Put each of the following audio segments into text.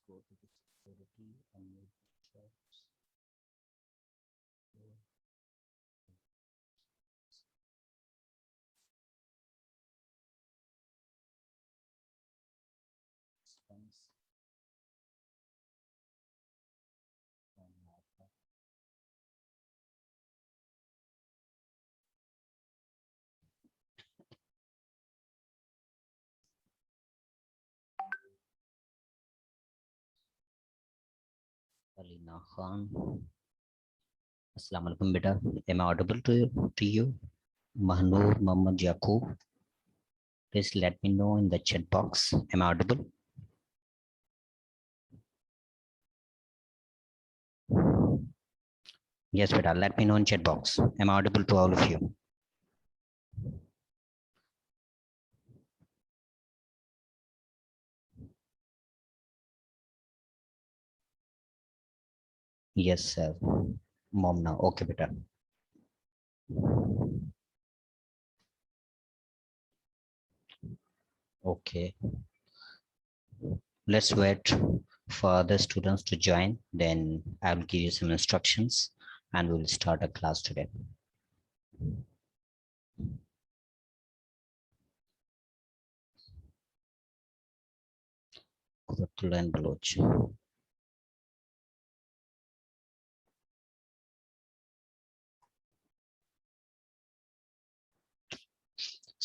go to the security and make sure. Alina Khan. Assalamu alaikum, beta. Am I audible to you? Mahnur Muhammad Yaqub. Please let me know in the chat box. Am I audible? Yes, beta. Let me know in chat box. Am I audible to all of you? Yes, sir. Mom now. Okay, beta. Okay. Let's wait for the students to join. Then I will give you some instructions and we will start a class today. Abdul and Baloch.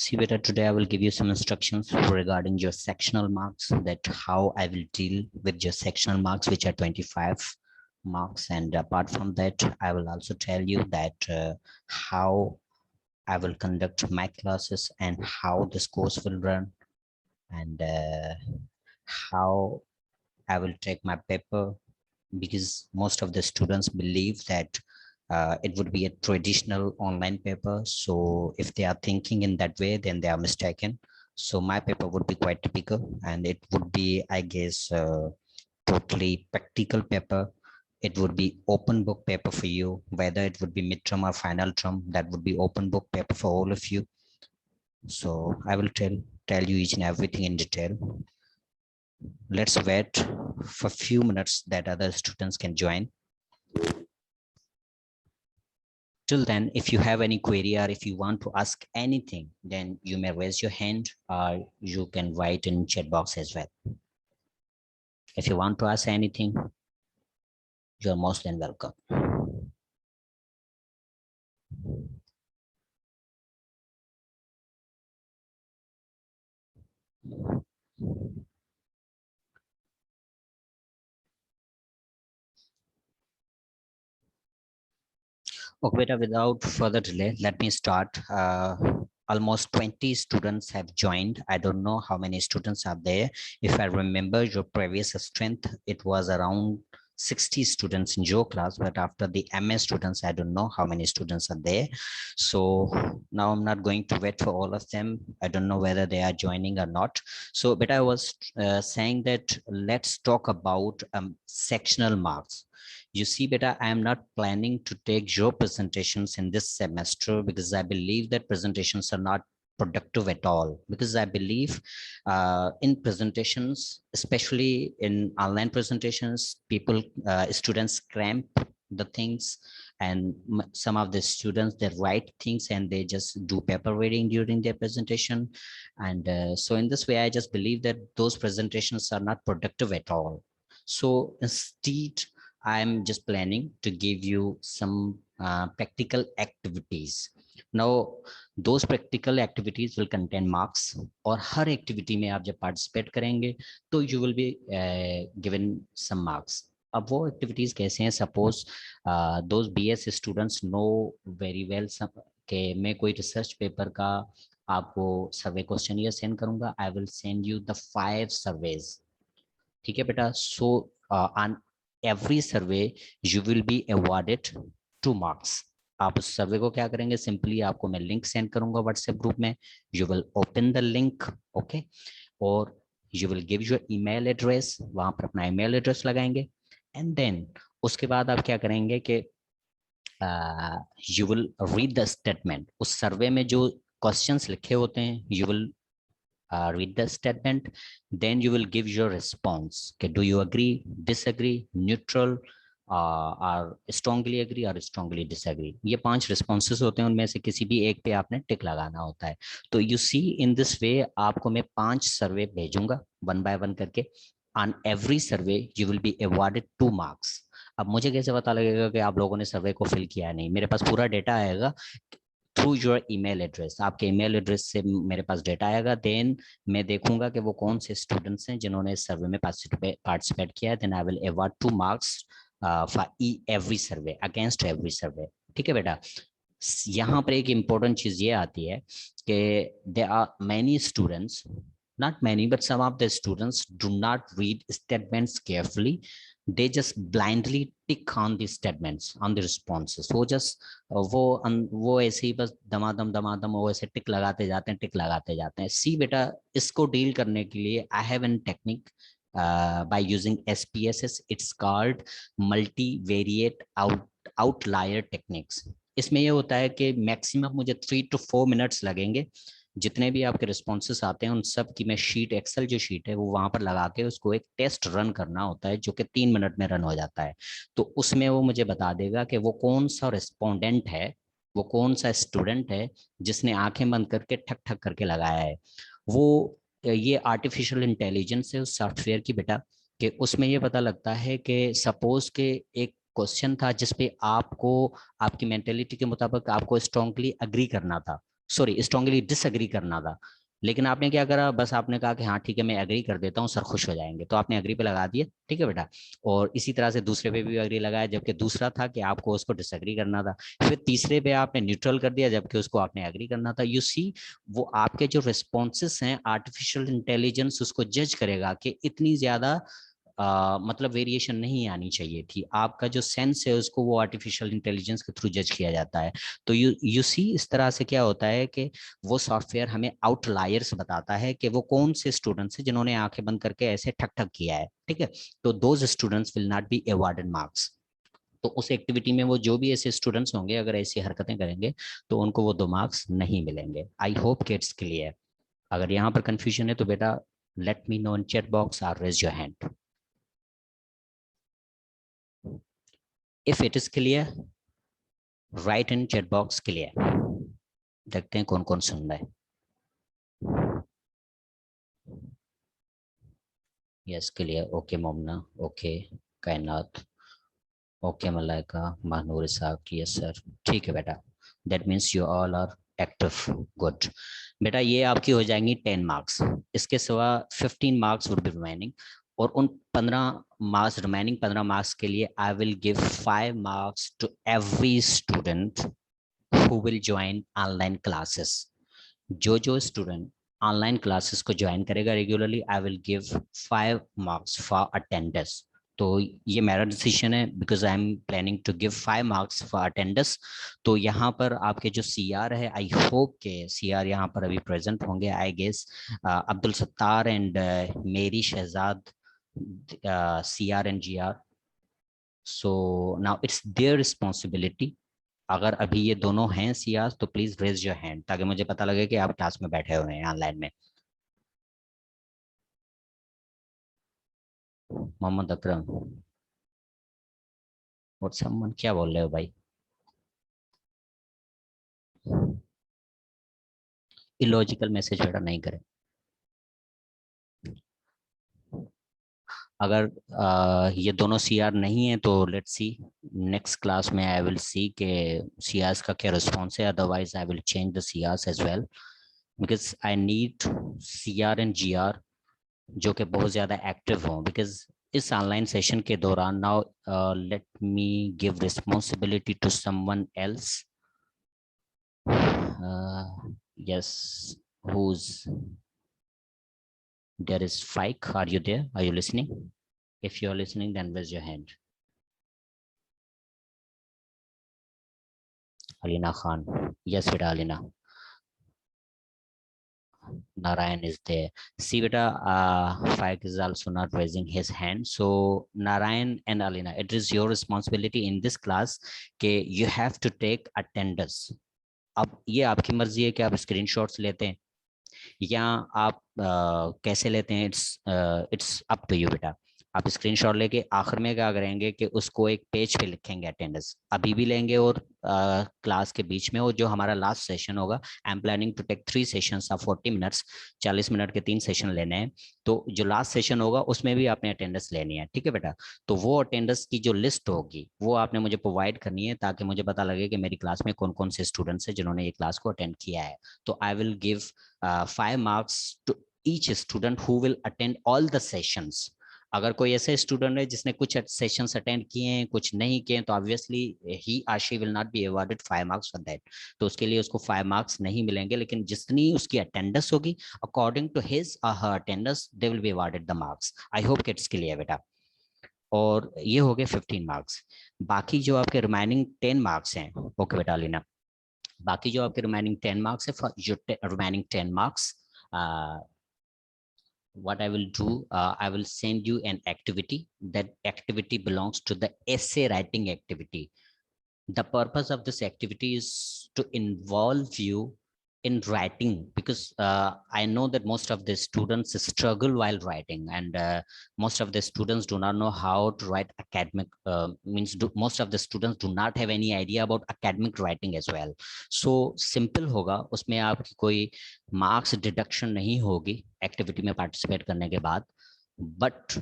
See, beta, today I will give you some instructions regarding your sectional marks, that how I will deal with your sectional marks, which are 25 marks. And apart from that, I will also tell you that how I will conduct my classes and how this course will run, and how I will take my paper, because most of the students believe that it would be a traditional online paper. So if they are thinking in that way, then they are mistaken. So my paper would be quite typical, and it would be, I guess, totally practical paper. It would be open book paper for you, whether it would be midterm or final term, that would be open book paper for all of you. So I will tell you each and everything in detail. Let's wait for a few minutes that other students can join. Till then, if you have any query or if you want to ask anything, then you may raise your hand or you can write in chat box as well. If you want to ask anything, you're most than welcome. Okay, beta, without further delay, let me start. Almost 20 students have joined. I don't know how many students are there. If I remember your previous strength, it was around 60 students in your class, but after the MS students, I don't know how many students are there. So now I'm not going to wait for all of them. I don't know whether they are joining or not. So, but I was saying that let's talk about sectional marks. You see, beta, I am not planning to take your presentations in this semester because I believe that presentations are not productive at all, because I believe in presentations, especially in online presentations, students cramp the things, and some of the students, they write things and they just do paper reading during their presentation. And so in this way, I just believe that those presentations are not productive at all. So instead, I'm just planning to give you some practical activities. Now, those practical activities will contain marks, और हर activity में आप जब participate करेंगे तो you will be given some marks. अब वो activities कैसे हैं? Suppose those BS students know very well कि मैं कोई research paper का आपको survey questionnaire send करूँगा. I will send you the 5 surveys. ठीक है बेटा? So on every survey you will be awarded 2 marks. आप उस सर्वे को क्या करेंगे? सिंपली आपको मैं लिंक सेंड करूंगा व्हाट्सएप ग्रुप में. You will open the link, okay, और you will give your email address. वहां पर अपना ईमेल एड्रेस लगाएंगे, एंड देन उसके बाद आप क्या करेंगे कि you will read the statement. उस सर्वे में जो क्वेश्चंस लिखे होते हैं, you will read the statement, then you will give your response. Okay, do you agree, disagree, neutral, or strongly agree or strongly disagree? ये 5 responses होते हैं, उनमें से किसी भी एक पे आपने टिक लगाना होता है. तो you see in this way आपको मैं 5 सर्वे भेजूंगा one by one करके. On every survey you will be awarded 2 marks. अब मुझे कैसे पता लगेगा कि आप लोगों ने सर्वे को फिल किया है? नहीं, मेरे पास पूरा डेटा आएगा थ्रू योर ईमेल एड्रेस. आपके ईमेल एड्रेस से मेरे पास डेटा आएगा. देन मैं देखूंगा कि वो कौन से स्टूडेंट्स हैं जिन्होंने इस सर्वे में पार्टिसिपेट किया है. Then I will award 2 marks for every survey, against every survey. ठीक है बेटा. यहाँ पर एक इम्पोर्टेंट चीज ये आती है कि there are many students, not many but some of the students do not read statements carefully. They just blindly tick on the statements, on the responses. वो just वो ऐसे ही बस दमादम वो ऐसे टिक लगाते जाते हैं, टिक लगाते जाते हैं. सी बेटा, इसको डील करने के लिए I have an technique by using SPSS. It's called multivariate outlier techniques. इसमें ये होता है कि मैक्सिमम मुझे 3 to 4 मिनट्स लगेंगे. जितने भी आपके रिस्पॉन्सेस आते हैं उन सब की मैं शीट, एक्सेल जो शीट है वो वहां पर लगा के उसको एक टेस्ट रन करना होता है, जो कि 3 मिनट में रन हो जाता है. तो उसमें वो मुझे बता देगा कि वो कौन सा रिस्पोंडेंट है, वो कौन सा स्टूडेंट है जिसने आंखें बंद करके ठक ठक करके लगाया है. वो ये आर्टिफिशियल इंटेलिजेंस है उस सॉफ्टवेयर की बेटा, कि उसमें ये पता लगता है कि सपोज के एक क्वेश्चन था जिसपे आपको आपकी मेंटेलिटी के मुताबिक आपको स्ट्रांगली अग्री करना था, सॉरी स्ट्रांगली डिसएग्री करना था. लेकिन आपने क्या करा, बस आपने कहा कि हाँ ठीक है मैं एग्री कर देता हूँ, सर खुश हो जाएंगे, तो आपने एग्री पे लगा दिया. ठीक है बेटा. और इसी तरह से दूसरे पे भी एग्री लगाया, जबकि दूसरा था कि आपको उसको डिसएग्री करना था. फिर तीसरे पे आपने न्यूट्रल कर दिया, जबकि उसको आपने एग्री करना था. यू सी, वो आपके जो रिस्पॉन्सेस हैं आर्टिफिशियल इंटेलिजेंस उसको जज करेगा कि इतनी ज्यादा मतलब वेरिएशन नहीं आनी चाहिए थी. आपका जो सेंस है उसको वो आर्टिफिशियल इंटेलिजेंस के थ्रू जज किया जाता है. तो यू सी इस तरह से क्या होता है कि वो सॉफ्टवेयर हमें आउटलायर्स बताता है कि वो कौन से स्टूडेंट्स हैं जिन्होंने आंखें बंद करके ऐसे ठक ठक किया है. ठीक है. तो those students will not be awarded marks. तो उस एक्टिविटी में वो जो भी ऐसे स्टूडेंट्स होंगे अगर ऐसी हरकतें करेंगे तो उनको वो 2 मार्क्स नहीं मिलेंगे. आई होप कि इट्स क्लियर. अगर यहाँ पर कंफ्यूजन है तो बेटा let me know in chat box और raise your hand. If it is clear, write in chat box clear. देखते हैं कौन कौन सुन रहा है. Yes clear. Okay Momna, okay Kainat, okay Malaika, Mahnoor साहब, यस सर. ठीक है बेटा. That means you all are active. Good बेटा. ये आपकी हो जाएंगी 10 मार्क्स. इसके सिवा 15 मार्क्स वुड बी रिमेनिंग. और उन 15 मार्क्स, रिमेनिंग 15 मार्क्स के लिए I will give 5 marks to every student who will join online classes. जो स्टूडेंट ऑनलाइन क्लासेस को ज्वाइन करेगा regularly, I will give 5 marks for attendance. तो ये मेरा डिसीजन है because I am planning to give 5 marks for attendance. तो यहाँ पर आपके जो सीआर है, आई होप के सीआर यहाँ पर अभी प्रेजेंट होंगे. I guess Abdul Sattar and Meri Shahzad, CR and GR. So now it's their responsibility. अगर अभी ये दोनों हैं सीआर तो प्लीज रेज योर हैंड ताकि मुझे पता लगे कि आप क्लास में बैठे हुए हैं ऑनलाइन में. मोहम्मद अकरम और समन, क्या बोल रहे हो भाई? इलॉजिकल मैसेज बेटा नहीं करें. अगर ये दोनों सीआर नहीं है तो लेट्स सी नेक्स्ट क्लास में आई विल सी के सीआर्स का क्या रिस्पॉन्स है. Otherwise I will change the CRs as well because I need CR and GR जो कि बहुत ज़्यादा एक्टिव हों. बिकॉज इस ऑनलाइन सेशन के दौरान now let me give responsibility to someone else. Yes, who's there is Fike. Are you there? Are you listening? If you are listening, then raise your hand. Alina Khan. Yes, beta Alina. Narayan is there. See, beta, Fike is also not raising his hand. So, Narayan and Alina, it is your responsibility in this class कि you have to take attendance. अब ये आपकी मर्जी है कि आप screenshots लेते हैं या आप कैसे लेते हैं, इट्स अप टू यू बेटा। आप स्क्रीनशॉट लेके आखिर में क्या करेंगे कि उसको एक पेज पे लिखेंगे अटेंडेंस, अभी भी लेंगे और क्लास के बीच में, और जो हमारा लास्ट सेशन होगा, I am planning to take 3 sessions of 40 minutes, 40 minute के 3 सेशन लेने हैं। तो जो लास्ट सेशन होगा उसमें भी आपने अटेंडेंस लेनी है, ठीक है बेटा। तो वो अटेंडेंस की जो लिस्ट होगी वो आपने मुझे प्रोवाइड करनी है, ताकि मुझे पता लगे कि मेरी क्लास में कौन कौन से स्टूडेंट्स हैं जिन्होंने ये क्लास को अटेंड किया है। तो I will give 5 marks to each student who will attend all the sessions. अगर कोई ऐसे स्टूडेंट है जिसने कुछ सेशंस अटेंड किए हैं, कुछ नहीं किए, तो obviously he or she will not be awarded 5 marks for that. तो उसके लिए उसको 5 marks नहीं मिलेंगे, लेकिन जितनी उसकी अटेंडेंस होगी according to his or her attendance they will be awarded the marks. I hope it's clear बेटा। और ये हो गए 15 marks। बाकी जो आपके रिमाइनिंग 10 marks हैं, ओके बेटा लीना, बाकी जो आपके रिमाइनिंग 10 marks है, जो remaining 10 marks, what I will do, I will send you an activity. That activity belongs to the essay writing activity. The purpose of this activity is to involve you in writing, because I know that most of the students struggle while writing, and most of the students do not know how to write academic, most of the students do not have any idea about academic writing as well. So simple होगा, उसमें आपकी कोई marks deduction नहीं होगी activity में participate करने के बाद, बट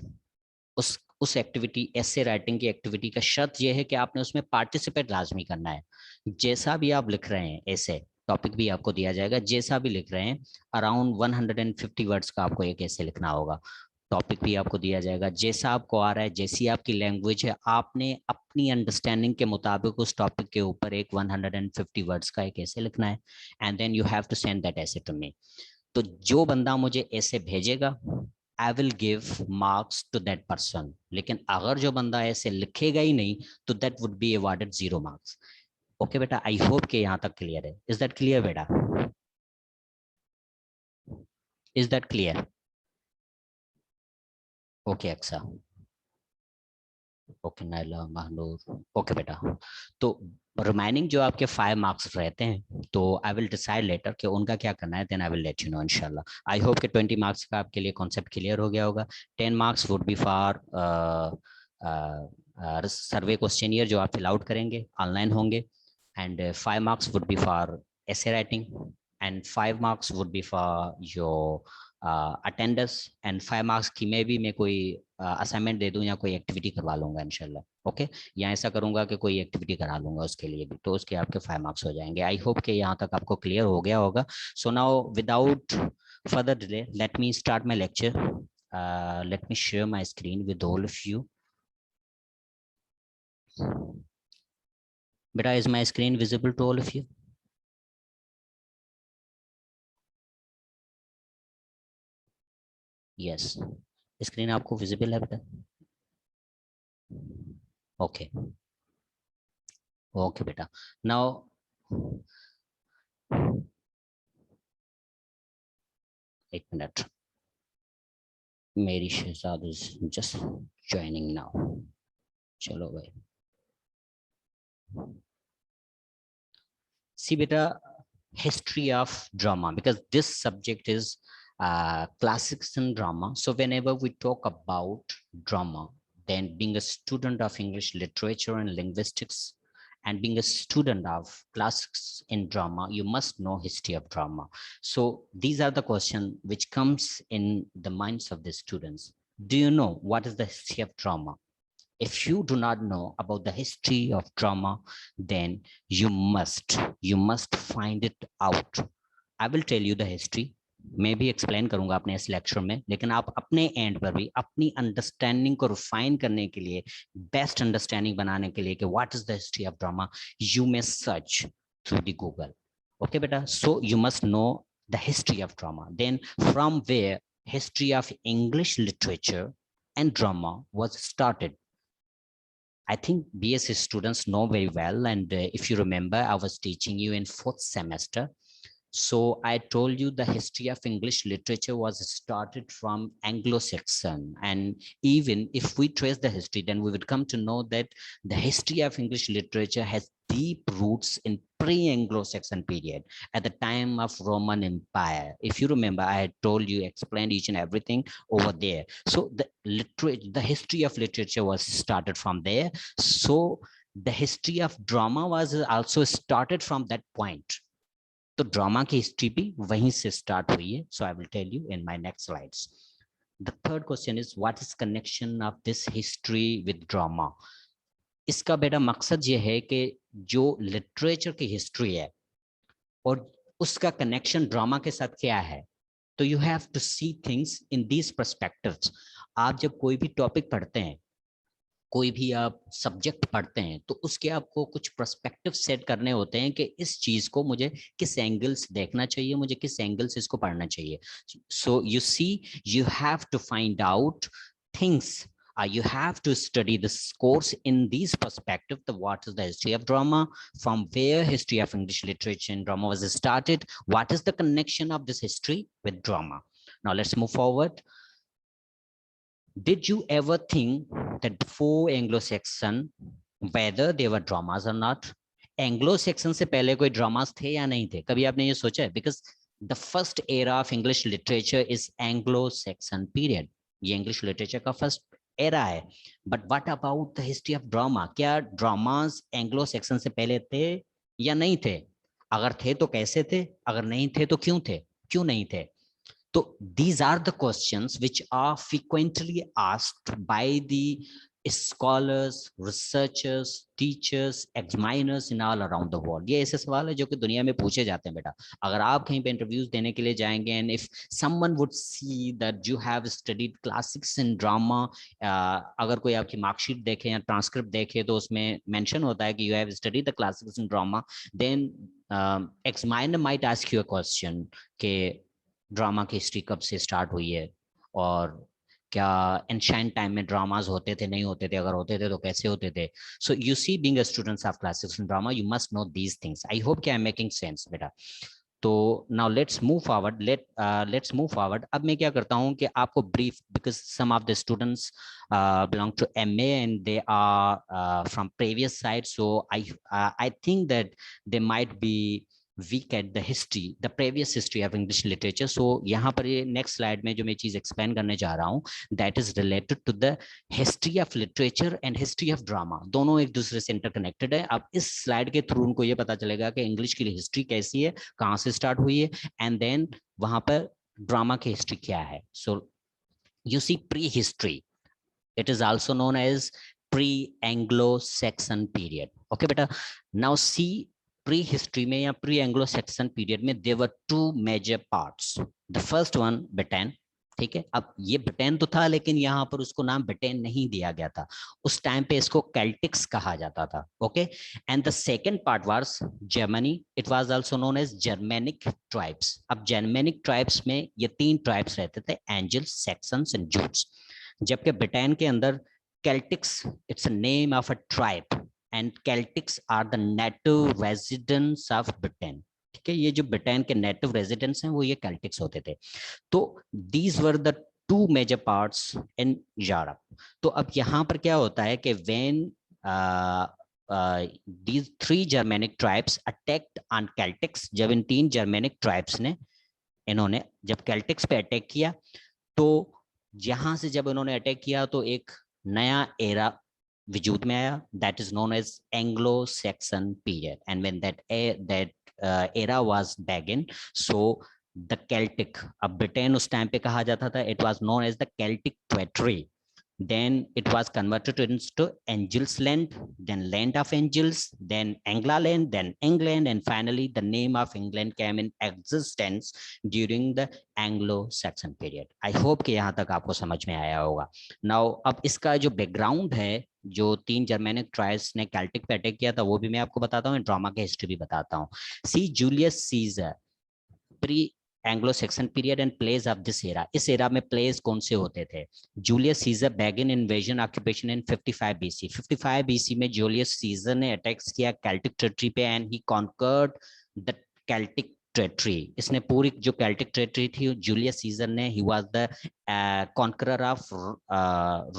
उस एक्टिविटी, ऐसे राइटिंग की एक्टिविटी का शर्त यह है कि आपने उसमें पार्टिसिपेट लाजमी करना है। जैसा भी आप लिख रहे हैं, ऐसे टॉपिक भी आपको दिया जाएगा, जैसा भी लिख रहे हैं, अराउंड 150 वर्ड्स का आपको एक ऐसे लिखना होगा। टॉपिक भी आपको दिया जाएगा, जैसा आपको आ रहा है, जैसी आपकी लैंग्वेज है, आपने अपनी अंडरस्टैंडिंग के मुताबिक उस टॉपिक के ऊपर एक 150 वर्ड्स का एक ऐसे लिखना है, and then you have to send that ऐसे टू मी। तो जो बंदा मुझे ऐसे भेजेगा, I will give marks to that person. लेकिन अगर जो बंदा ऐसे लिखेगा ही नहीं, तो that would be awarded 0 marks। Okay बेटा, आई होप कि यहाँ तक क्लियर है। इज दैट क्लियर बेटा? Is that clear? Okay Aqsa, okay Naila, Mahnoor, okay बेटा। तो रिमाइनिंग जो आपके 5 marks रहते हैं, तो आई विल डिसाइड लेटर कि उनका क्या करना है, then I will let you know इंशाल्लाह। आई होप कि 20 marks का आपके लिए कॉन्सेप्ट क्लियर हो गया होगा। 10 marks would be for survey questionnaire जो आप फिल आउट करेंगे, ऑनलाइन होंगे, and 5 marks would be for essay writing, and 5 marks would be for your attendance, and 5 marks की में भी मैं कोई असाइनमेंट दे दूं या कोई एक्टिविटी करवा लूंगा इंशाल्लाह। ओके, या ऐसा करूंगा कि कोई एक्टिविटी करा लूंगा उसके लिए भी, तो उसके आपके 5 marks हो जाएंगे। आई होप कि यहाँ तक आपको क्लियर हो गया होगा। So now without further delay, let me start my lecture. Let me share my screen with all of you. बेटा, is my screen visible to all of you? Yes, screen आपको visible है बेटा? Okay, okay बेटा। Now एक minute, Meri Shahzad is just joining now. चलो भाई, सी बेटा, history of drama, because this subject is classics in drama. So whenever we talk about drama, then being a student of English literature and linguistics, and being a student of classics in drama, you must know history of drama. So these are the questions which comes in the minds of the students. Do you know what is the history of drama? If you do not know about the history of drama, then you must find it out. I will tell you the history, मैं भी explain करूंगा अपने इस lecture में, लेकिन आप अपने and पर भी अपनी अंडरस्टैंडिंग को रिफाइन करने के लिए, बेस्ट अंडरस्टैंडिंग बनाने के लिए कि what is the history of drama, you may search through the Google. Okay बेटा, so you must know the history of drama, then from where history of English literature and drama was started. I think BSc students know very well, and if you remember, I was teaching you in 4th semester. So I told you the history of English literature was started from Anglo-Saxon, and even if we trace the history, then we would come to know that the history of English literature has deep roots in pre-Anglo-Saxon period at the time of Roman Empire. If you remember, I had told you, explained each and everything over there. So the history of literature was started from there. So the history of drama was also started from that point. तो drama की history भी वहीं से start हुई है. So I will tell you in my next slides. The third question is what is connection of this history with drama. इसका बेटा मकसद ये है कि जो लिटरेचर की हिस्ट्री है और उसका कनेक्शन ड्रामा के साथ क्या है. तो you have to see things in these perspectives. आप जब कोई भी टॉपिक पढ़ते हैं, कोई भी आप सब्जेक्ट पढ़ते हैं, तो उसके आपको कुछ पर्सपेक्टिव सेट करने होते हैं कि इस चीज को मुझे किस एंगल से देखना चाहिए, मुझे किस एंगल से इसको पढ़ना चाहिए. So you see, you have to find out things. You have to study this course in these perspective. What is the history of drama, from where history of English literature and drama was started, what is the connection of this history with drama. Now let's move forward. Did you ever think that before Anglo-Saxon, whether they were dramas or not? Anglo-Saxon से पहले कोई dramas थे या नहीं थे? कभी आपने ये सोचा है? Because the first era of English literature is Anglo-Saxon period. ये English literature का first era है. But what about the history of drama? क्या dramas Anglo-Saxon से पहले थे या नहीं थे? अगर थे तो कैसे थे? अगर नहीं थे तो क्यों थे? क्यों नहीं थे? So these are the questions which are frequently asked by the scholars, researchers, teachers, examiners in all around the world. ये ऐसे सवाल है जो कि दुनिया में पूछे जाते हैं बेटा. अगर आप कहीं पे इंटरव्यूज देने के लिए जाएंगे, and if someone would see that you have studied classics in drama, अगर कोई आपकी मार्कशीट देखे या ट्रांसक्रिप्ट देखे तो उसमें मेंशन होता है कि you have studied the classics in drama, then examiner might ask you a question कि ड्रामा की हिस्ट्री कब से स्टार्ट हुई है, और क्या एंशिएंट टाइम में ड्रामास होते थे, नहीं होते थे, अगर होते थे तो कैसे होते थे. So you see, being a students of classics in drama, you must know these things. I hope कि आई एम मेकिंग सेंस बेटा. तो now let's move forward. Let's move forward. अब मैं क्या करता हूँ कि आपको brief, because some of the students belong to MA and they are from previous side, so I think that they might be weak at the history, the previous history of English literature. So यहाँ पर ये next slide में जो मैं चीज explain करने जा रहा हूँ, that is related to the history of literature and history of drama. दोनों एक दूसरे से interconnected है. अब इस slide के थ्रू उनको ये पता चलेगा कि इंग्लिश की हिस्ट्री कैसी है, कहाँ से स्टार्ट हुई है, and then वहाँ पर ड्रामा की हिस्ट्री क्या है. So you see pre-history. It is also known as pre-Anglo-Saxon period. Okay बेटा. Now see, प्री हिस्ट्री में या प्री एंग्लो सैक्सन पीरियड में there were two major parts. The first one Britain. ठीक है, अब ये ब्रिटेन तो था, लेकिन यहाँ पर उसको नाम ब्रिटेन नहीं दिया गया था. उस टाइम पे इसको कैल्टिक्स कहा जाता था. Okay, and the second part was Germany. It was also known as Germanic tribes. अब जर्मेनिक ट्राइब्स में ये तीन ट्राइब्स रहते थे, एंजल्स, सैक्सन्स एंड जूट्स. जबकि ब्रिटेन के अंदर Celtics, it's a name of a tribe, and Celtics are the native residents of Britain. ठीक है, ये जो ब्रिटेन के नेटिव रेजिडेंट्स हैं वो ये कैल्टिक्स होते थे. तो these were the two major parts in Europe. तो अब यहाँ पर क्या होता है कि when these three Germanic tribes attacked on Celtics, जब इन तीन Germanic tribes ने, इन्होंने जब कैल्टिक्स पे अटैक किया, तो यहाँ से जब इन्होंने अटैक किया तो एक नया एरा वजूद में आया, that is known as Anglo-Saxon period. And when that era was began, so the Celtic, अब ब्रिटेन उस टाइम पे कहा जाता था, it was known as the Celtic territory. Then it was converted into Angels land, then land of Angels, then Anglaland, then England, and finally the name of England came in existence during the Anglo-Saxon period. I hope कि यहाँ तक आपको समझ में आया होगा. Now अब इसका जो बैकग्राउंड है, जो तीन जर्मेनिक ट्राइब्स ने कैल्टिक पे अटैक किया था, वो भी मैं आपको बताता हूँ, ड्रामा की हिस्ट्री भी बताता हूँ. See Julius Caesar, pre Anglo Saxon period and place of this era. इस एरा में प्लेस कौन से होते थे? Julius Caesar began invasion occupation in 55 BC. 55 BC में जूलियस सीजर ने अटैक्स किया कैल्टिक टेरिटरी पे, and he conquered the Celtic territory, इसने पूरी जो कैल्टिक टेरिटरी थी, जूलियस सीजर ने, he was the conqueror of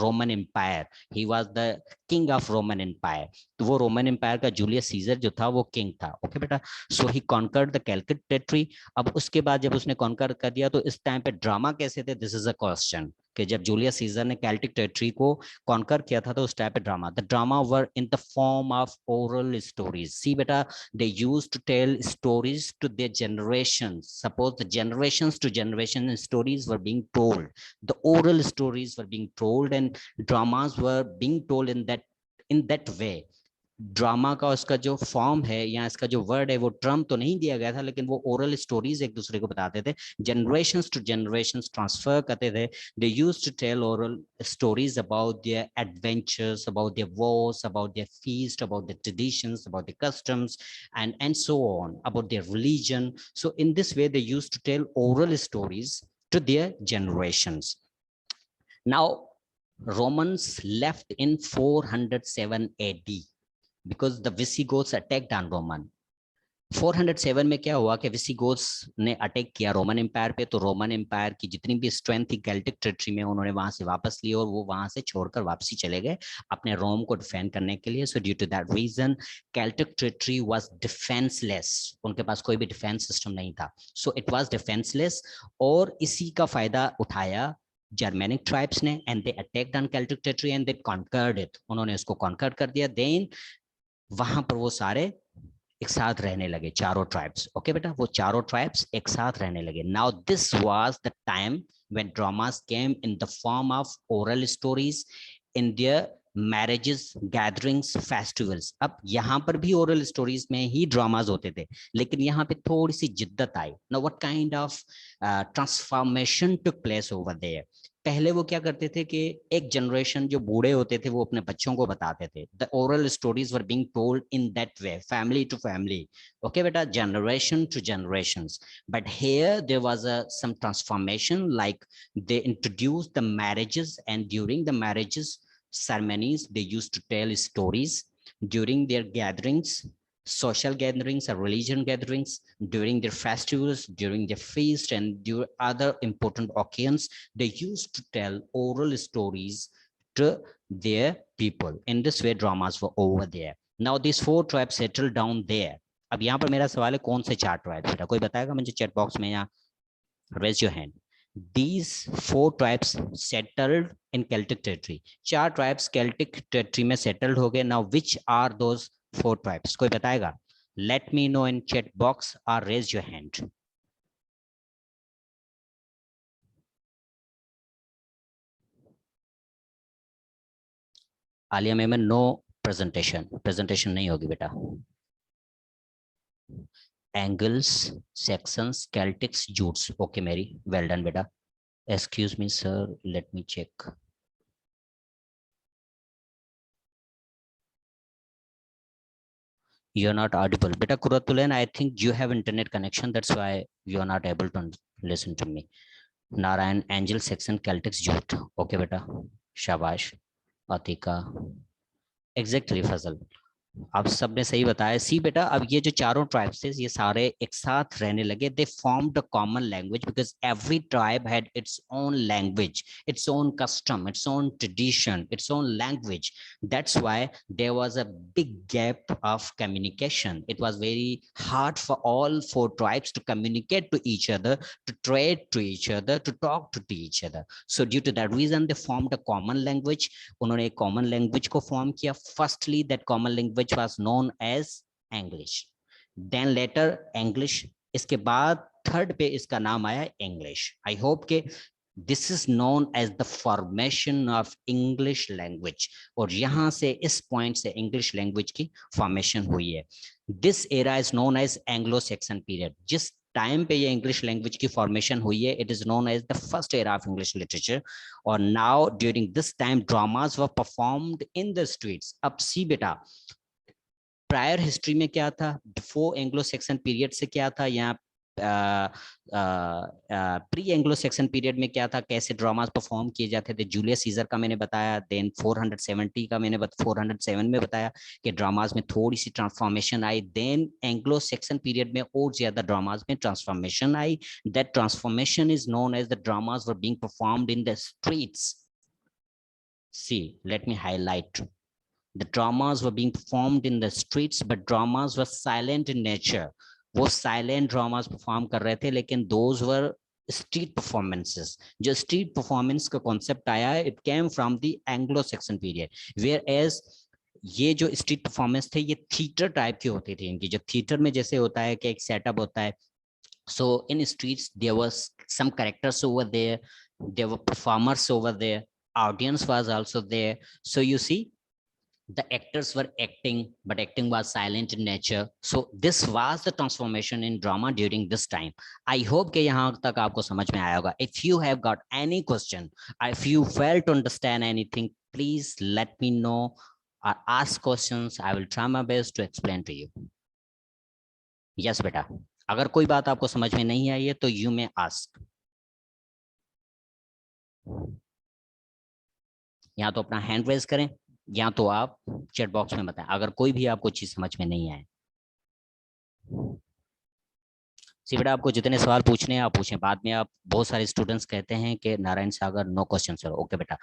Roman empire, he was the king of Roman empire. तो वो रोमन एम्पायर का जूलियस सीजर जो था वो किंग था। ओके बेटा, so he conquered the Celtic territory. अब उसके बाद जब उसने कॉन्कर कर दिया तो इस टाइम पे ड्रामा कैसे थे, दिस इज अ क्वेश्चन, कि जब जूलियस सीजर ने कैल्टिक टेरिटरी को कॉन्कर किया था तो उस टाइप पे drama, the drama were in the form of oral stories. See बेटा, they used to tell stories to their generations. Suppose the generations to generation stories were being told, the oral stories were being told and dramas were being told in that way. Drama का उसका जो form है या इसका जो word है वो term तो नहीं दिया गया था, लेकिन वो ओरल स्टोरीज एक दूसरे को बताते थे, जनरेशंस टू जनरेशंस ट्रांसफर करते थे। They used to tell oral stories about their adventures, about their wars, about their feast, about their traditions, about their customs and so on, about their religion. So in this way they used to tell oral stories to their generations. Now Romans left in 407 AD because the Visigoths attacked on Roman. 407 में क्या हुआ कि Visigoths ने attack किया Roman empire पे, तो Roman empire की जितनी भी स्ट्रेंथ थी कैल्टिक टेरिटरी में उन्होंने वहां से वापस ली और वो वहां से छोड़कर वापसी चले गए अपने रोम को डिफेंड करने के लिए। So due to that reason Celtic territory was defenceless, उनके पास कोई भी डिफेंस सिस्टम नहीं था, सो इट वाज डिफेंसलेस। और इसी का फायदा उठाया जर्मेनिक ट्राइब्स ने and they attacked on Celtic territory and they conquered it, उन्होंने उसको कॉन्कर कर दिया। देन वहां पर वो सारे एक साथ रहने लगे, चारों ट्राइब्स। ओके बेटा, वो चारों ट्राइब्स एक साथ रहने लगे। Now this was the time when dramas came in the form of oral stories in their marriages, gatherings, festivals. अब यहाँ पर भी ओरल स्टोरीज में ही ड्रामास होते थे, लेकिन यहाँ पे थोड़ी सी जिद्दत आई। Now what kind of transformation took place over there. पहले वो क्या करते थे कि एक जनरेशन जो बूढ़े होते थे वो अपने बच्चों को बताते थे, the oral stories were being told in that way, family to family. Okay बेटा, generation to generations. But here there was some transformation, like they introduced the marriages, and during the marriages ceremonies they used to tell stories during their gatherings, social gatherings or religion gatherings, during their festivals, during their feast, and during other important occasions. They used to tell oral stories to their people. In this way dramas were over there. Now these four tribes settled down there. अब यहाँ पर मेरा सवाल है, कौन से चार tribes? बेटा कोई बताएगा मुझे चैट बॉक्स में, या raise your hand. These four tribes settled in Celtic territory. चार tribes Celtic territory में settled हो गए. Now which are those four tribes? कोई बताएगा? Let me know in chat box or raise your hand. Alia Memon, no presentation. Presentation नहीं होगी बेटा. Angles, Saxons, Celtics, Jutes. Okay, Mary. Well done, beta. Excuse me, sir. Let me check. You're not audible. Beta Kuratulen, I think you have internet connection. That's why you're not able to listen to me. Narayan, Angel, Saxon, Celtics, Jute. Okay, beta. Shabash. Atika. Exactly, Fazal. आप सबने सही बताया। सी बेटा, अब ये जो चारों tribes थे ये सारे एक साथ रहने लगे। They formed a common language because every tribe had its own language, its own custom, its own tradition, its own language. That's why there was a big gap of communication. It was very hard for all four tribes to communicate to each other, to trade to each other, to talk to each other. So due to that reason they formed a common language. उन्होंने एक common language को form किया। Firstly that common language was known as English, then later English, इसके बाद third पे इसका नाम आया English. I hope के this is known as the formation of English language, और यहाँ से इस पॉइंट से English language की फॉर्मेशन हुई है. This era is known as Anglo-Saxon period. जिस टाइम पे ये इंग्लिश लैंग्वेज की फॉर्मेशन हुई है, it is known as the first era of English literature. और now during this time dramas were performed in the streets. अब see बेटा, prior history में क्या था, बिफोर एंग्लो सेक्सन पीरियड से क्या था, या प्री एंग्लो सेक्शन पीरियड में क्या था, कैसे ड्रामास परफॉर्म किए जाते थे। जूलियस सीजर का मैंने बताया, देन 470 का मैंने 407 में बताया कि ड्रामास में थोड़ी सी ट्रांसफॉर्मेशन आई। देन एंग्लो सेक्शन पीरियड में और ज्यादा ड्रामास में ट्रांसफॉर्मेशन आई। That transformation is known as the dramas were being performed in the streets. See, let me highlight, the dramas were being performed in the streets, but dramas were silent in nature. वो silent dramas perform कर रहे थे, लेकिन those were street performances. जो street performance का concept आया है, it came from the Anglo Saxon period, whereas ये जो स्ट्रीट परफॉर्मेंस थे ये थिएटर टाइप की होती थी। इनकी जो थिएटर में जैसे होता है कि एक सेटअप होता है, so in streets there was some characters over there, there were performers over there, audience was also there. So you see, the actors were acting, but acting was silent in nature. So this was the transformation in drama during this time. I hope कि यहाँ तक आपको समझ में आया होगा. If you have got any question, if you fail to understand anything, please let me know or ask questions. I will try my best to explain to you. Yes बेटा, अगर कोई बात आपको समझ में नहीं आई है तो you may ask. या तो अपना हैंड रेज करें, या तो आप चैट बॉक्स में बताएं अगर कोई भी आपको चीज समझ में नहीं आए। सी बेटा, आपको जितने सवाल पूछने हैं आप पूछें, बाद में आप, बहुत सारे स्टूडेंट्स कहते हैं कि नारायण सागर नो क्वेश्चन सर। ओके बेटा,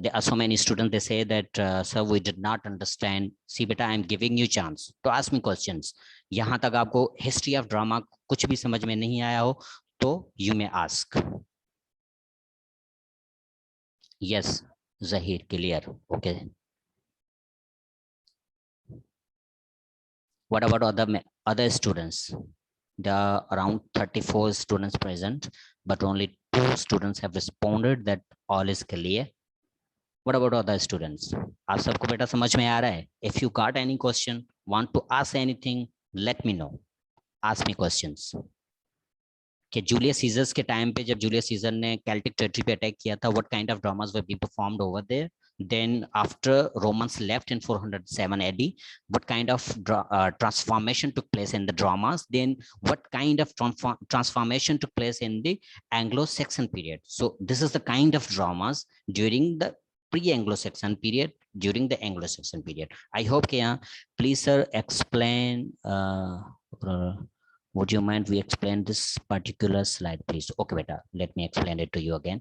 there are so many students they say that sir we did not understand. सी बेटा, I am giving you chance to ask me questions. यहाँ तक आपको हिस्ट्री ऑफ ड्रामा कुछ भी समझ में नहीं आया हो तो you may ask. Yes Zaheer, clear, okay. What about other students? There are around 34 students present, but only 2 students have responded that all is clear. What about other students? आप सबको बेटा समझ में आ रहा है? If you got any question, want to ask anything, let me know. Ask me questions. कि Julius seizures के time पे, जब जूलियस सीजर ने केल्टिक टेरिटरी पे अटैक किया था, what kind of dramas were being performed over there? Then after Romans left in 407 AD, what kind of transformation took place in the dramas? Then what kind of transformation took place in the Anglo-Saxon period? So this is the kind of dramas during the pre-Anglo-Saxon period, during the Anglo-Saxon period. I hope कि यहाँ, please sir explain. Would you mind we explain this particular slide, please? Okay, beta, let me explain it to you again.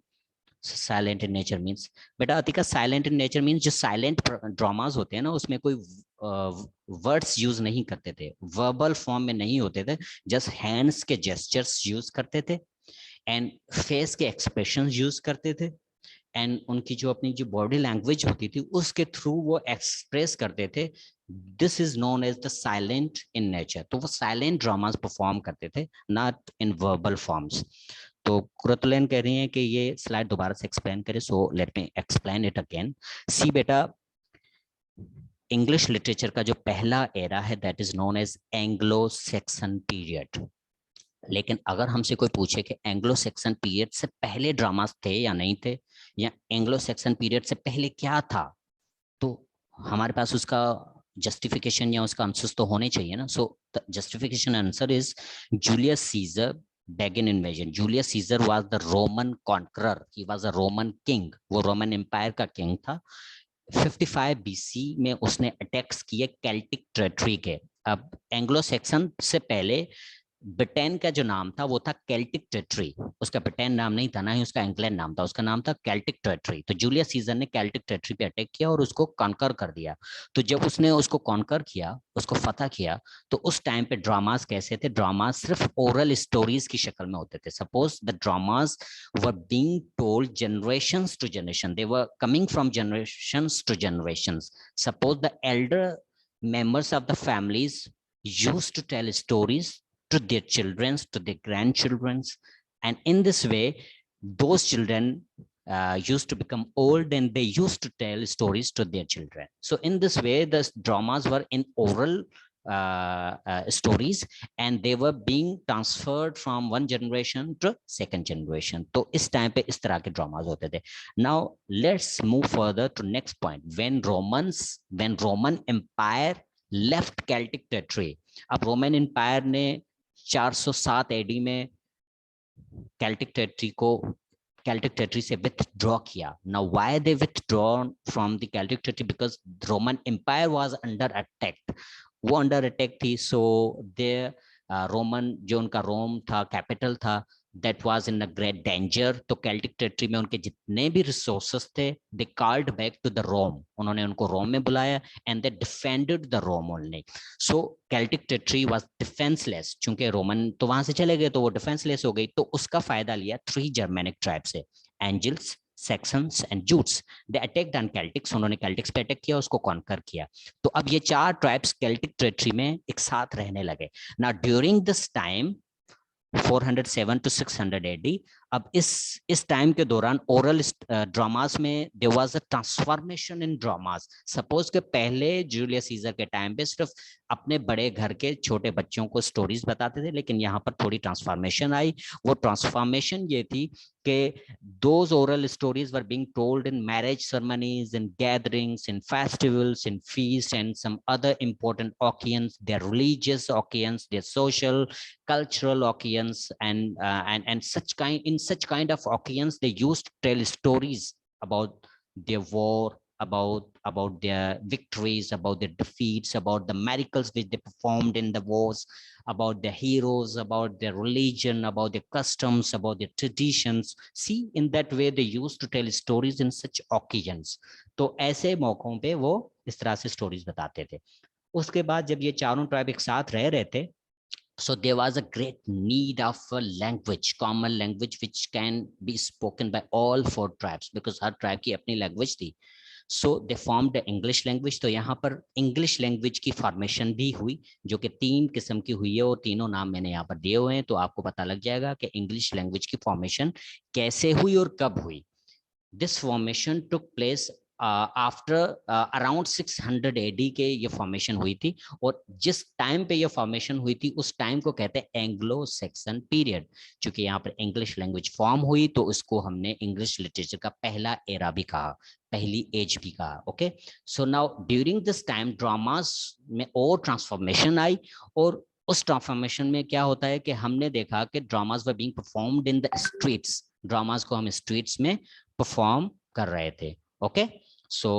So, silent in nature means, बेटा Atika, silent in nature means जो silent dramas होते हैं ना, उसमें कोई words use नहीं करते थे, वर्बल फॉर्म में नहीं होते थे, जस्ट हैंड्स के जेस्चर्स यूज करते थे एंड फेस के एक्सप्रेशन यूज करते थे एंड उनकी जो अपनी जो बॉडी लैंग्वेज होती थी उसके थ्रू वो एक्सप्रेस करते थे। This is known as the silent in nature. तो वो साइलेंट ड्रामास परफॉर्म करते थे, नॉट इन वर्बल फॉर्म्स। तो कुरतुलैन कह रही हैं कि ये स्लाइड दोबारा से एक्सप्लेन करें, so let me explain it again. See बेटा, इंग्लिश लिटरेचर का जो पहला एरा है that is known as Anglo Saxon period. लेकिन अगर हमसे कोई पूछे कि एंग्लो सेक्सन पीरियड से पहले ड्रामास थे या नहीं थे, या एंग्लो सेक्सन पीरियड से पहले क्या था, तो हमारे पास उसका जस्टिफिकेशन या उसका आंसर तो होने चाहिए ना। So the justification answer is Julius Caesar began invasion. Julius Caesar was the Roman conqueror. He was a Roman king. वो रोमन एम्पायर का किंग था। 55 BC में उसने अटैक्स किए केल्टिक टेरिटरी के। अब एंग्लो सेक्सन से पहले ब्रिटेन का जो नाम था वो था केल्टिक टेरिटरी। उसका ब्रिटेन नाम नहीं था, ना ही उसका इंग्लैंड नाम था, उसका नाम था केल्टिक टेरिटरी। तो जूलियस सीजर ने केल्टिक टेरिटरी पे अटैक किया और उसको कॉन्कर कर दिया। तो जब उसने उसको कॉन्कर किया, उसको फतह किया, तो उस टाइम पे ड्रामास कैसे थे? ड्रामास सिर्फ ओरल स्टोरीज की शक्ल में होते थे। Suppose the dramas were being told generations to generation, they were coming from generations to generations. Suppose the elder members of the families used to tell stories to their children, to their grandchildren, and in this way those children used to become old and they used to tell stories to their children. So in this way the dramas were in oral stories and they were being transferred from one generation to second generation. तो इस time पे इस तरह के dramas होते थे। Now let's move further to next point. When Roman Empire left Celtic territory, अब Roman Empire ने 407 एडी में कैल्टिक टेरिटरी से विथड्रॉ किया. Now why they withdrawn from the Celtic territory? Because Roman Empire was under attack. वो under attack थी. So दे Roman, जो उनका रोम था, कैपिटल था, that was in a great danger. तो कैल्टिक टेरिटरी में उनके जितने भी रिसोर्सेस थे, they called back to the Rome. उन्होंने उनको रोम में बुलाया and they defended the Rome only. So Celtic territory was defenceless. चूंकि रोमन तो वहां से चले गए तो वो डिफेंसलेस हो गई. तो उसका फायदा लिया 3 जर्मेनिक ट्राइब से, Angles, Saxons and Jutes. They attacked on Celtics. उन्होंने कैल्टिक्स पे अटैक किया, उसको कॉन्कर किया. तो अब ये 4 ट्राइब्स कैल्टिक टेरिटरी में एक साथ रहने लगे. Now during this time 407 to 600 AD. अब इस टाइम के दौरान ओरल ड्रामास में there was a transformation in dramas. Suppose के पहले जूलियस सीजर के टाइम पे सिर्फ अपने बड़े घर के छोटे बच्चों को स्टोरीज बताते थे, लेकिन यहाँ पर थोड़ी ट्रांसफॉर्मेशन आई. वो ट्रांसफॉर्मेशन ये थी कि those oral stories were being told in marriage ceremonies, in gatherings, in festivals, in feasts, and some other important occasions. Their religious occasions, their social, cultural occasions, and such kind of occasions they used to tell stories about their war, about their victories, about their defeats, about the miracles which they performed in the wars, about their heroes, about their religion, about their customs, about their traditions. See, in that way they used to tell stories in such occasions. तो ऐसे मौकों पे वो इस तरह से stories बताते थे. उसके बाद जब ये चारों ट्राइब एक साथ रह रहे थे, so there was a great need of a language, common language which can be spoken by all 4 tribes, because her tribe की अपनी लैंग्वेज थी. सो दे फॉर्म्ड इंग्लिश लैंग्वेज. तो यहाँ पर इंग्लिश लैंग्वेज की फॉर्मेशन भी हुई, जो कि 3 किस्म की हुई है, और तीनों नाम मैंने यहाँ पर दिए हुए हैं. तो आपको पता लग जाएगा कि इंग्लिश लैंग्वेज की फॉर्मेशन कैसे हुई और कब हुई. This formation took place after around 600 AD के ये फॉर्मेशन हुई थी. और जिस टाइम पे ये फॉर्मेशन हुई थी उस टाइम को कहते हैं एंग्लो सेक्सन पीरियड. क्योंकि यहाँ पर इंग्लिश लैंग्वेज फॉर्म हुई तो उसको हमने इंग्लिश लिटरेचर का पहला एरा भी कहा, पहली एज भी कहा. Okay, so now during this time dramas में और ट्रांसफॉर्मेशन आई. और उस ट्रांसफॉर्मेशन में क्या होता है कि हमने देखा कि dramas were being performed in the streets. Dramas को हम स्ट्रीट्स में परफॉर्म कर रहे थे. ओके, सो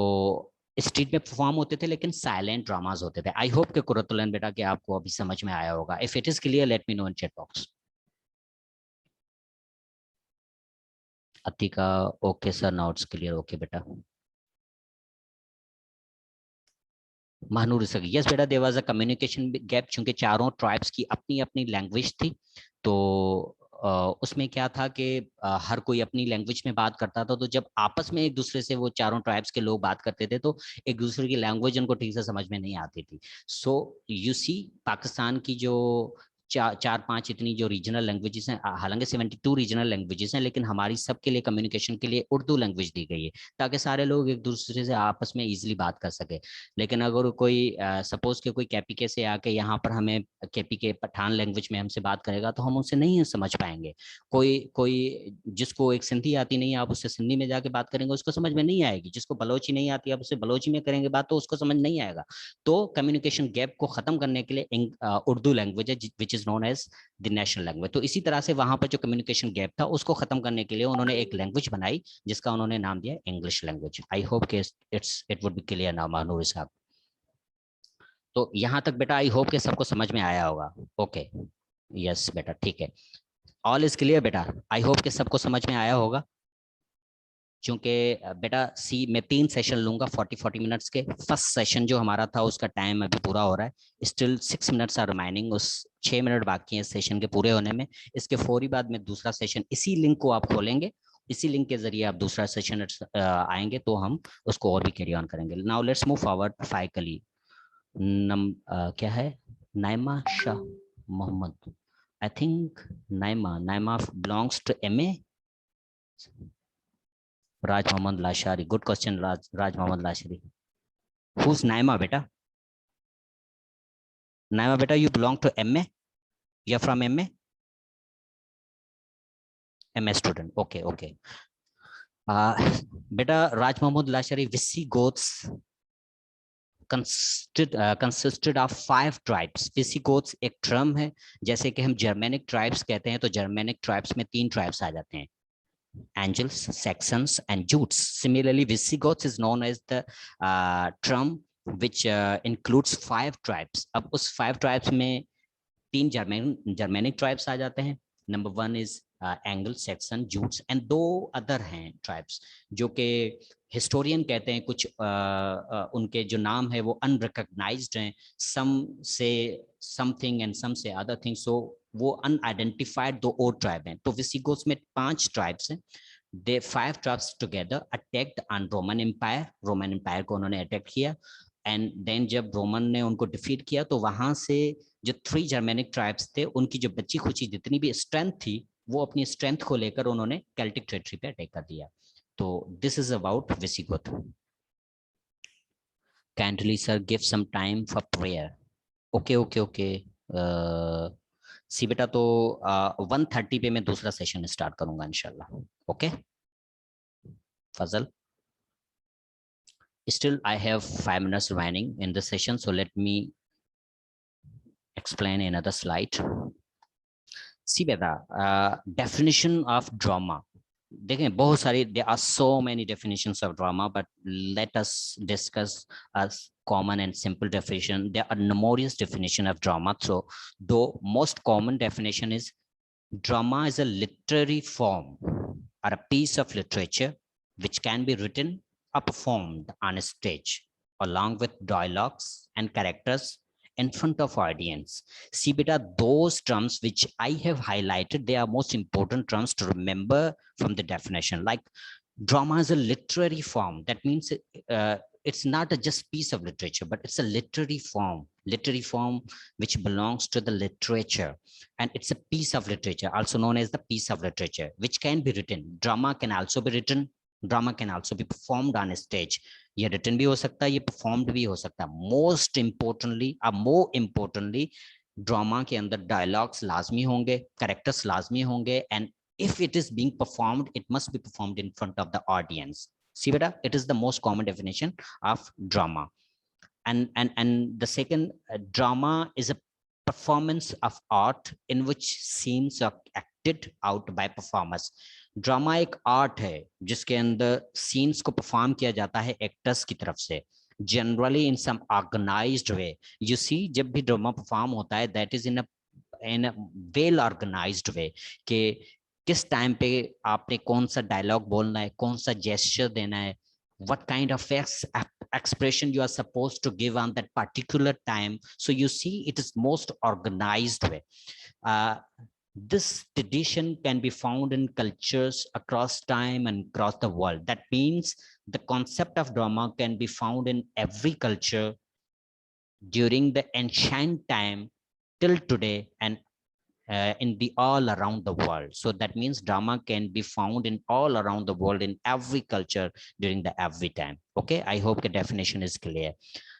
स्ट्रीट में परफॉर्म होते थे लेकिन साइलेंट ड्रामास होते थे. आई होप कि कुरतुलन बेटा कि आपको अभी समझ में आया होगा. If it is clear let me know in chat box. Atika, okay sir, now it's clear. Okay बेटा. महानूर सगी, यस बेटा, there was a communication gap. चूंकि चारों ट्राइब्स की अपनी अपनी लैंग्वेज थी, तो उसमें क्या था कि हर कोई अपनी लैंग्वेज में बात करता था. तो जब आपस में एक दूसरे से वो चारों ट्राइब्स के लोग बात करते थे तो एक दूसरे की लैंग्वेज उनको ठीक से समझ में नहीं आती थी. सो यू सी, पाकिस्तान की जो 4-5 इतनी जो रीजनल लैंग्वेजेस हैं, हालांकि 72 रीजनल लैंग्वेजेस हैं, लेकिन हमारी सबके लिए कम्युनिकेशन के लिए उर्दू लैंग्वेज दी गई है ताकि सारे लोग एक दूसरे से आपस में इजीली बात कर सके. लेकिन अगर कोई सपोज के कोई केपीके से आके यहाँ पर हमें केपीके पठान लैंग्वेज में हमसे बात करेगा तो हम उनसे नहीं समझ पाएंगे. कोई कोई जिसको एक सिंधी आती नहीं है, आप उससे सिंधी में जाके बात करेंगे उसको समझ में नहीं आएगी. जिसको बलोची नहीं आती आप उससे बलोची में करेंगे बात तो उसको समझ नहीं आएगा. तो कम्युनिकेशन गैप को खत्म करने के लिए उर्दू लैंग्वेज है which is known as the national language. तो इसी तरह से वहां पर जो कम्युनिकेशन गैप था उसको खत्म करने के लिए उन्होंने एक लैंग्वेज बनाई जिसका उन्होंने नाम दिया इंग्लिश लैंग्वेज. आई होप के it would be clear now Mahnoor साहब. तो यहाँ तक बेटा आई होप के सबको समझ में आया होगा. ओके, यस बेटा, ठीक है. ऑल इज क्लियर बेटा. आई होप के सबको समझ में आया होगा. क्योंकि बेटा सी, मैं 3 सेशन लूंगा 40 मिनट्स के. फर्स्ट सेशन जो हमारा था उसका टाइम अभी पूरा हो रहा है. Still 6 minutes are remaining. उस 6 मिनट बाकी है सेशन के पूरे होने में. इसके फौरी बाद में दूसरा सेशन, इसी लिंक को आप खोलेंगे, इसी लिंक के जरिए आप दूसरा सेशन आएंगे तो हम उसको और भी कैरी ऑन करेंगे. Now let's move forward. फाइकली क्या है, Naima Shah Mohammad. I think Naima belongs to MA. Raj Mohammad Lashari, good question. Raj Mohammad Lashari. Whose Naima बेटा? नाइमा बेटा, you belong to MA? You are from MA? MA student. Okay okay. बेटा Raj Mohammad Lashari, विसी गोत्स consisted of 5 tribes. Visigoths एक term है, जैसे कि हम Germanic tribes कहते हैं, तो Germanic tribes में 3 tribes आ जाते हैं, Angles, Saxons, and Jutes. Similarly, Visigoths is known as the term which includes 5 tribes. अब उस 5 tribes में 3 Germanic tribes आ जाते हैं. Number 1 is Anglo, Saxon, Jutes, and 2 other हैं tribes जो कि हिस्टोरियन कहते हैं कुछ उनके जो नाम है वो अनरिकॉग्नाइज्ड हैं, सम से समथिंग एंड सम से अदर थिंग, सो वो अनआइडेंटिफाइड 2 और ट्राइब हैं. तो विसिगोथ्स में 5 ट्राइब्स हैं. They 5 tribes together attacked on Roman Empire. Roman Empire को उन्होंने अटैक किया, एंड देन जब रोमन ने उनको डिफीट किया तो वहां से जो 3 जर्मेनिक ट्राइब्स थे उनकी जो बची खुची जितनी भी स्ट्रेंथ थी वो अपनी स्ट्रेंथ को लेकर उन्होंने केल्टिक टेरिटरी पे अटैक कर दिया. तो this is about Visigoth. Kindly sir give some time for prayer. Okay. See बेटा तो 1:30 पे मैं दूसरा सेशन स्टार्ट करूंगा इंशाल्लाह. Okay Fazal, still I have 5 minutes remaining in the session, so let me explain another slide. See beta, definition of drama. देखें बहुत सारी, there are so many definitions of drama, but let us discuss a common and simple definition. There are numerous definition of drama, so the most common definition is drama is a literary form or a piece of literature which can be written or performed on a stage along with dialogues and characters in front of audience. See beta, those terms which I have highlighted, they are most important terms to remember from the definition. Like drama is a literary form. That means it's not a just piece of literature, but it's a literary form which belongs to the literature, and it's a piece of literature also known as the piece of literature which can be written. Drama can also be written, drama can also be performed on a stage. ये written भी हो सकता है, ये performed भी हो सकता है. Most importantly, more importantly, drama के अंदर dialogues लाजमी होंगे, characters लाजमी होंगे, and if it is being performed, it must be performed in front of the audience. See beta, it is the most common definition of drama. And the second, drama is a performance of art in which scenes are acted out by performers. Drama एक art है जिसके अंदर scenes को perform किया जाता है actors की तरफ से, generally in some organised way. You see, जब भी ड्रामा परफॉर्म होता है that is in a well organised way, कि किस टाइम पे आपने कौन सा डायलॉग बोलना है, कौन सा जेस्चर देना है, what kind of expression you are supposed to give on that particular time. So you see, it is most organized way. This tradition can be found in cultures across time and across the world. That means the concept of drama can be found in every culture during the ancient time till today, and in the all around the world. So that means drama can be found in all around the world in every culture during the every time. Okay, I hope the definition is clear.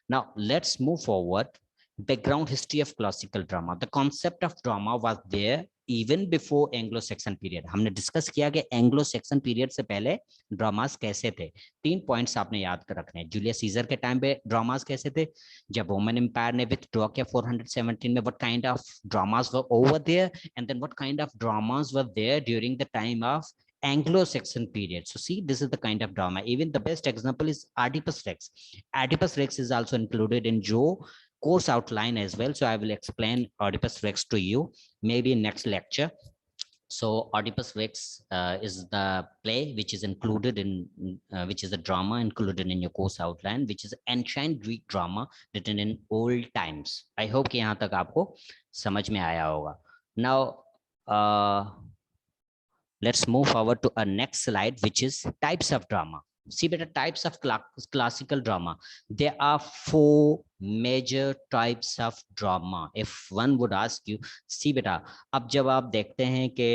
Now let's move forward. Background history of classical drama. The concept of drama was there even before Anglo-Saxon period. हमने discuss किया कि Anglo-Saxon period से पहले dramas कैसे थे. 3 points आपने याद कर रखने हैं. जूलियस सीजर के टाइम पे ड्रामास कैसे थे, जब रोमन एम्पायर ने विथड्रॉ किया 417 में, what kind of dramas were over there, and then what kind of dramas were there during the time of Anglo-Saxon period. So see, this is the kind of drama. Even the best example is Oedipus Rex. Oedipus Rex is also included in Joe course outline as well, so I will explain Oedipus Rex to you maybe in next lecture. So Oedipus Rex is the play which is included in which is a drama included in your course outline, which is ancient Greek drama written in old times. I hope कि यहाँ तक आपको समझ में आया होगा. Now let's move forward to our next slide, which is types of drama. See better, types of classical drama. There are 4 major types of drama. If one would ask you, see बेटा, अब जब आप देखते हैं कि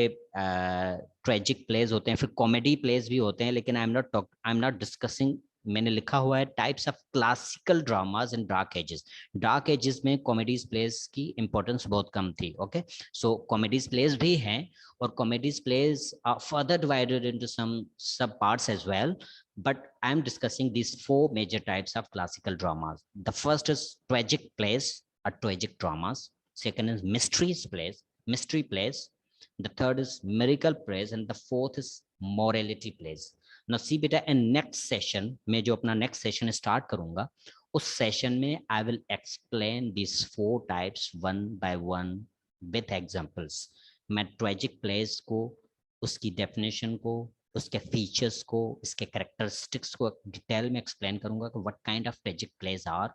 tragic pledge होते हैं, फिर कॉमेडी प्लेज भी होते हैं, लेकिन आई एम नॉट डिस्कसिंग मैंने लिखा हुआ है types of classical dramas in dark ages. Dark ages में कॉमेडीज प्लेस की इंपॉर्टेंस बहुत कम थी। ओके, सो कॉमेडीज प्लेस भी हैं, और comedies plays are further divided into some sub parts as well, but I am discussing these four major types of classical dramas. The first is tragic plays, or tragic dramas. Second is mystery plays. The third is miracle plays, and the fourth is morality plays. Now see beta, in next session मैं जो अपना next session start करूँगा, उस session में I will explain these four types one by one with examples. मैं tragic plays को, उसकी definition को, उसके फीचर्स को, इसके कैरेक्टरिस्टिक्स को डिटेल में एक्सप्लेन करूंगा कि what kind of tragic plays are,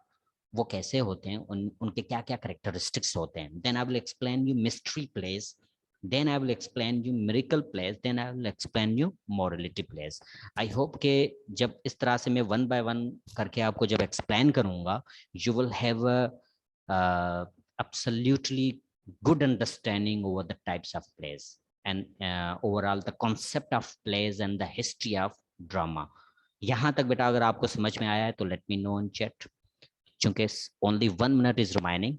वो कैसे होते हैं, उनके क्या क्या कैरेक्टरिस्टिक्स होते हैं। Then I will explain you mystery plays, then I will explain you miracle plays, then I will explain you morality plays. I hope कि जब इस तरह से मैं वन बाय वन करके आपको जब एक्सप्लेन करूंगा, you will have a absolutely good understanding over the types of plays and overall the concept of plays and the history of drama. यहाँ तक बेटा अगर आपको समझ में आया है तो let me know in chat, चूंकि only 1 minute is remaining.